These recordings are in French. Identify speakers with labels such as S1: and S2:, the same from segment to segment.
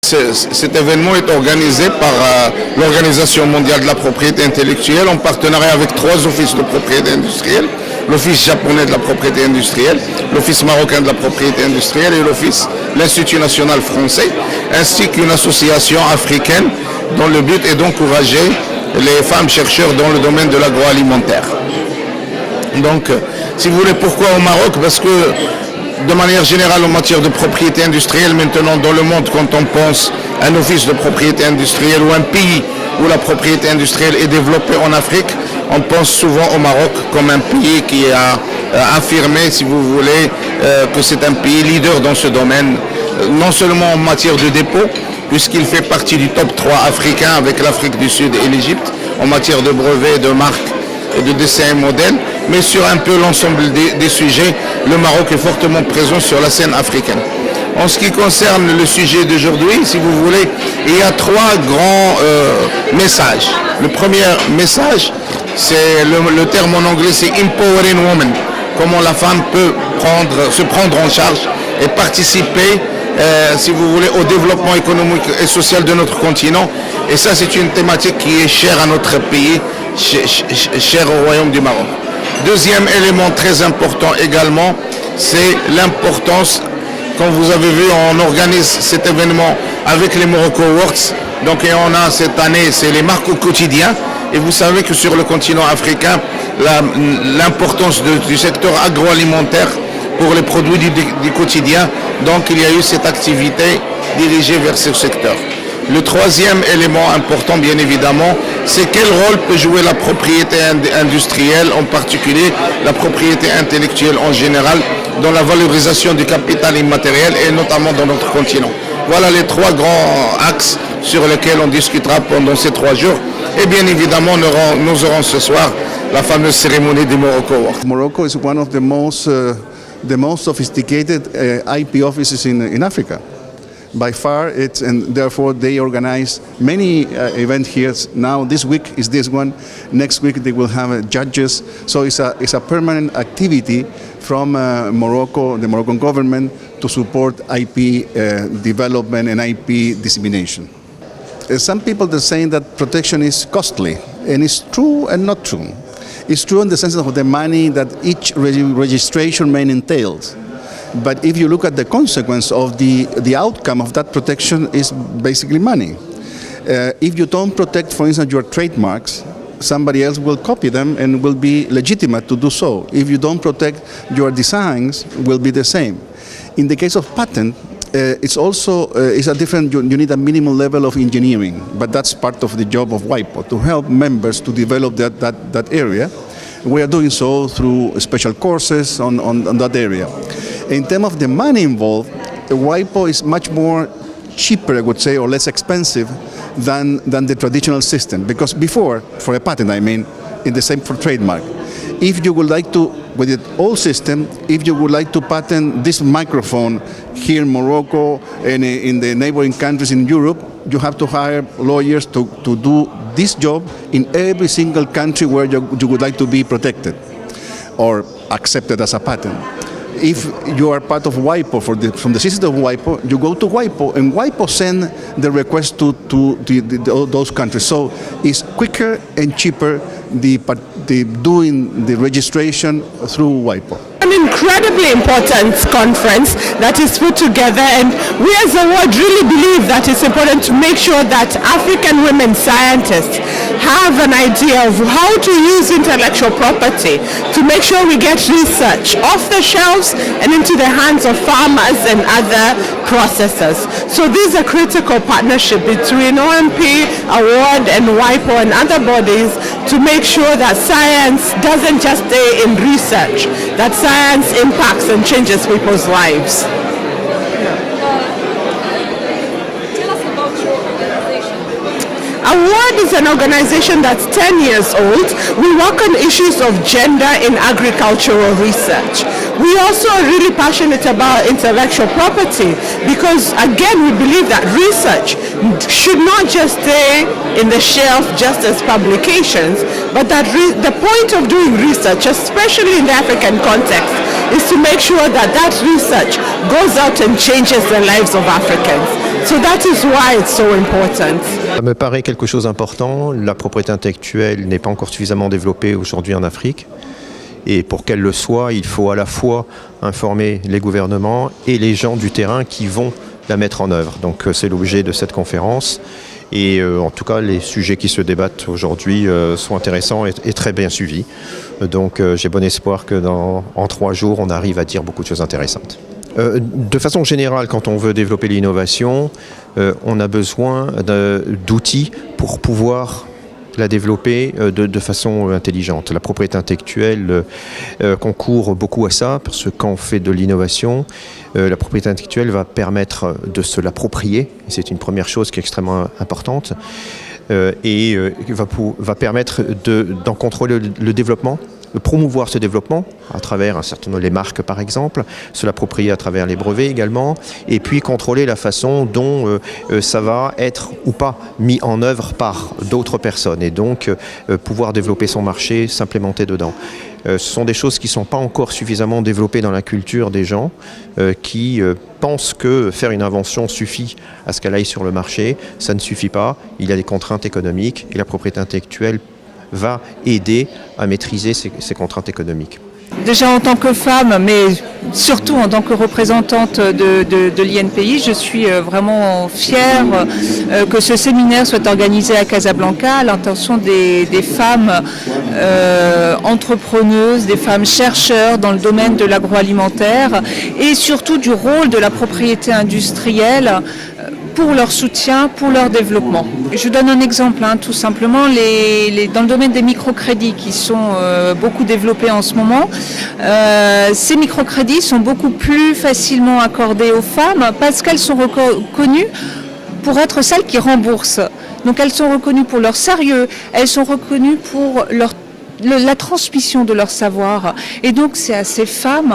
S1: Cet événement est organisé par l'Organisation mondiale de la propriété intellectuelle en partenariat avec 3 offices de propriété industrielle, l'Office japonais de la propriété industrielle, l'Office marocain de la propriété industrielle et l'Institut national français, ainsi qu'une association africaine dont le but est d'encourager les femmes chercheurs dans le domaine de l'agroalimentaire. Donc, si vous voulez, pourquoi au Maroc? Parce que de manière générale, en matière de propriété industrielle, maintenant dans le monde, quand on pense à un office de propriété industrielle ou un pays où la propriété industrielle est développée en Afrique, on pense souvent au Maroc comme un pays qui a affirmé, si vous voulez, que c'est un pays leader dans ce domaine, non seulement en matière de dépôt, puisqu'il fait partie du top 3 africain avec l'Afrique du Sud et l'Égypte, en matière de brevets, de marques et de dessin et modèle, mais sur un peu l'ensemble des sujets, le Maroc est fortement présent sur la scène africaine. En ce qui concerne le sujet d'aujourd'hui, si vous voulez, il y a 3 grands messages. Le premier message, c'est le terme en anglais, c'est Empowering Women. Comment la femme peut se prendre en charge et participer, si vous voulez, au développement économique et social de notre continent. Et ça, c'est une thématique qui est chère à notre pays, chère au Royaume du Maroc. Deuxième élément très important également, c'est l'importance, comme vous avez vu, on organise cet événement avec les Morocco Awards. Donc et on a cette année, c'est les marques au quotidien. Et vous savez que sur le continent africain, l'importance du secteur agroalimentaire pour les produits du quotidien. Donc il y a eu cette activité dirigée vers ce secteur. Le troisième élément important, bien évidemment, c'est quel rôle peut jouer la propriété industrielle, en particulier la propriété intellectuelle en général, dans la valorisation du capital immatériel et notamment dans notre continent. Voilà les 3 grands axes sur lesquels on discutera pendant ces 3 jours. Et bien évidemment, nous aurons ce soir la fameuse cérémonie des Morocco Awards.
S2: Morocco is one of the most sophisticated IP offices in Africa. By far, and therefore they organize many events here. Now this week is this one. Next week they will have judges. So it's a permanent activity from Morocco, the Moroccan government, to support IP development and IP dissemination. Some people are saying that protection is costly, and it's true and not true. It's true in the sense of the money that each registration may entail. But if you look at the consequence of the outcome of that protection is basically money. If you don't protect, for instance, your trademarks, somebody else will copy them and will be legitimate to do so. If you don't protect your designs, will be the same. In the case of patent, it's also it's a different. You need a minimum level of engineering, but that's part of the job of WIPO to help members to develop that area. We are doing so through special courses on that area. In terms of the money involved, WIPO is much more cheaper, I would say, or less expensive than the traditional system. Because before, for a patent, I mean, in the same for trademark, if you would like to, with the old system, if you would like to patent this microphone here in Morocco and in the neighboring countries in Europe, you have to hire lawyers to do this job in every single country where you would like to be protected or accepted as a patent. If you are part of WIPO, from the system of WIPO, you go to WIPO, and WIPO send the request to those countries. So it's quicker and cheaper doing the registration through WIPO.
S3: An incredibly important conference that is put together, and we as a world really believe that it's important to make sure that African women scientists have an idea of how to use intellectual property to make sure we get research off the shelves and into the hands of farmers and other processors. So this is a critical partnership between OMP, Award and WIPO and other bodies to make sure that science doesn't just stay in research, that science impacts and changes people's lives. Award is an organization that's 10 years old. We work on issues of gender in agricultural research. We also are really passionate about intellectual property because, again, we believe that research should not just stay in the shelf just as publications, but that the point of doing research, especially in the African context, is to make sure that that research goes out and changes the lives of Africans. So that is why it's so important.
S4: Ça me paraît quelque chose d'important. La propriété intellectuelle n'est pas encore suffisamment développée aujourd'hui en Afrique. Et pour qu'elle le soit, il faut à la fois informer les gouvernements et les gens du terrain qui vont la mettre en œuvre. Donc c'est l'objet de cette conférence. Et en tout cas, les sujets qui se débattent aujourd'hui sont intéressants et très bien suivis. Donc j'ai bon espoir que en 3 jours, on arrive à dire beaucoup de choses intéressantes. De façon générale, quand on veut développer l'innovation, on a besoin d'outils pour pouvoir la développer de façon intelligente. La propriété intellectuelle concourt beaucoup à ça, parce que quand on fait de l'innovation, la propriété intellectuelle va permettre de se l'approprier. C'est une première chose qui est extrêmement importante. Et va permettre d'en contrôler le développement, de promouvoir ce développement à travers un certain nombre de marques par exemple, se l'approprier à travers les brevets également, et puis contrôler la façon dont ça va être ou pas mis en œuvre par d'autres personnes, et donc pouvoir développer son marché, s'implémenter dedans. Ce sont des choses qui ne sont pas encore suffisamment développées dans la culture des gens qui pensent que faire une invention suffit à ce qu'elle aille sur le marché. Ça ne suffit pas, il y a des contraintes économiques et la propriété intellectuelle va aider à maîtriser ces contraintes économiques.
S5: Déjà en tant que femme, mais surtout en tant que représentante de l'INPI, je suis vraiment fière que ce séminaire soit organisé à Casablanca à l'intention des femmes entrepreneuses, des femmes chercheurs dans le domaine de l'agroalimentaire et surtout du rôle de la propriété industrielle pour leur soutien, pour leur développement. Je donne un exemple, tout simplement, dans le domaine des microcrédits qui sont beaucoup développés en ce moment, ces microcrédits sont beaucoup plus facilement accordés aux femmes parce qu'elles sont reconnues pour être celles qui remboursent. Donc elles sont reconnues pour leur sérieux, elles sont reconnues pour la transmission de leur savoir. Et donc c'est à ces femmes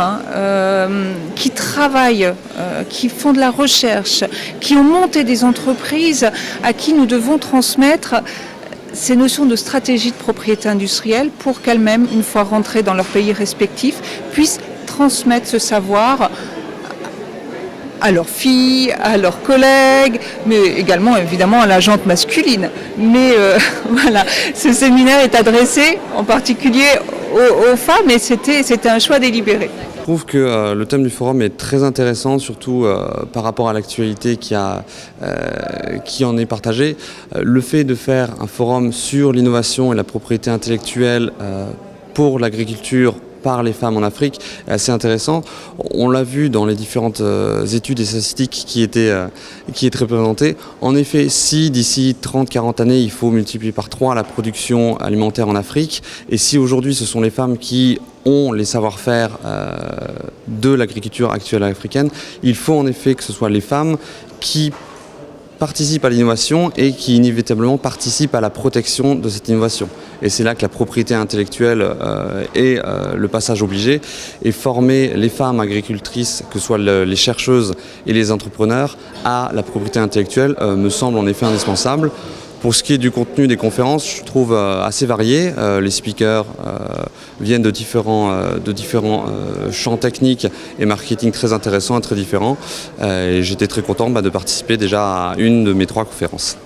S5: qui travaillent, qui font de la recherche, qui ont monté des entreprises, à qui nous devons transmettre ces notions de stratégie de propriété industrielle pour qu'elles-mêmes, une fois rentrées dans leur pays respectif, puissent transmettre ce savoir à leurs filles, à leurs collègues, mais également évidemment à la gente masculine. Mais voilà, ce séminaire est adressé en particulier aux femmes et c'était un choix délibéré.
S6: Je trouve que le thème du forum est très intéressant, surtout par rapport à l'actualité qui en est partagée. Le fait de faire un forum sur l'innovation et la propriété intellectuelle pour l'agriculture par les femmes en Afrique est assez intéressant. On l'a vu dans les différentes études et statistiques qui étaient représentées. En effet, si d'ici 30-40 années, il faut multiplier par 3 la production alimentaire en Afrique, et si aujourd'hui ce sont les femmes qui ont les savoir-faire de l'agriculture actuelle africaine, il faut en effet que ce soit les femmes qui participent à l'innovation et qui inévitablement participent à la protection de cette innovation. Et c'est là que la propriété intellectuelle est le passage obligé. Et former les femmes agricultrices, que ce soit les chercheuses et les entrepreneurs, à la propriété intellectuelle me semble en effet indispensable. Pour ce qui est du contenu des conférences, je trouve assez varié. Les speakers viennent de différents champs techniques et marketing très intéressants et très différents. Et j'étais très content de participer déjà à une de mes 3 conférences.